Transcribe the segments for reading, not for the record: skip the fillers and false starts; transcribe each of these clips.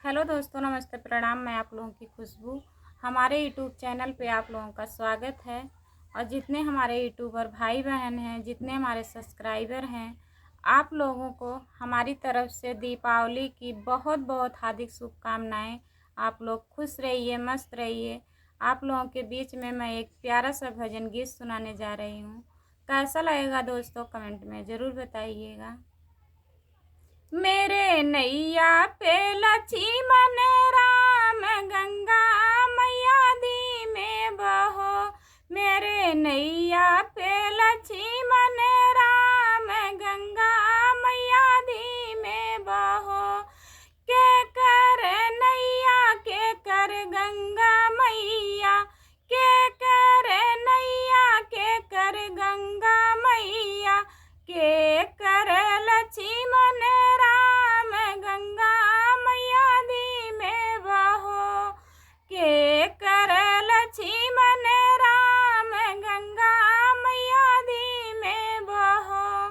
Hello दोस्तों, नमस्ते, प्रणाम। मैं आप लोगों की खुशबू। हमारे यूट्यूब चैनल पे आप लोगों का स्वागत है। और जितने हमारे यूट्यूबर भाई बहन हैं, जितने हमारे सब्सक्राइबर हैं, आप लोगों को हमारी तरफ से दीपावली की बहुत बहुत हार्दिक शुभकामनाएं। आप लोग खुश रहिए, मस्त रहिए। आप लोगों के बीच में मैं एक प्यारा सा भजन गीत सुनाने जा रही हूँ। कैसा लगेगा दोस्तों, कमेंट में ज़रूर बताइएगा। मेरे नैया पे लक्ष्मण राम, गंगा मैया दी में बहो। मेरे नैया पे लक्ष्मण राम, गंगा मैया दी में बहो। के कर नैया के कर गंगा मैया, के कर नैया के कर गंगा मैया, के कर लक्ष्मण राम, गंगा मैया दी में बहो। के कर लक्ष्मण राम, गंगा मैया दी में बहो।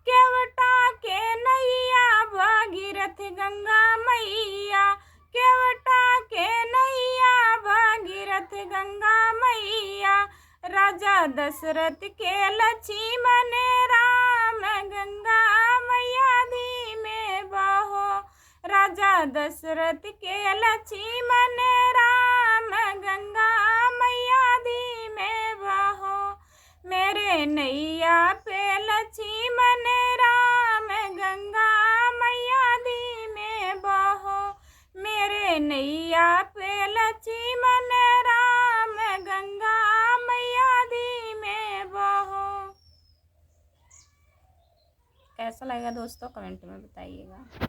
केवटा के नैया भगीरथ गंगा मैया, केवटा के नैया भगीरथ गंगा मैया। राजा दशरथ के लक्ष्मण राम, गंगा मैया दी में बहो। राजा दशरथ के लक्ष्मण राम, गंगा मैया दी में बहो। मेरे नैया पे लक्ष्मण राम, गंगा मैया दी में बहो। मेरे नैया पे लक्ष्मण राम, गंगा मैया दी में बहो। कैसा लगेगा दोस्तों, कमेंट में बताइएगा।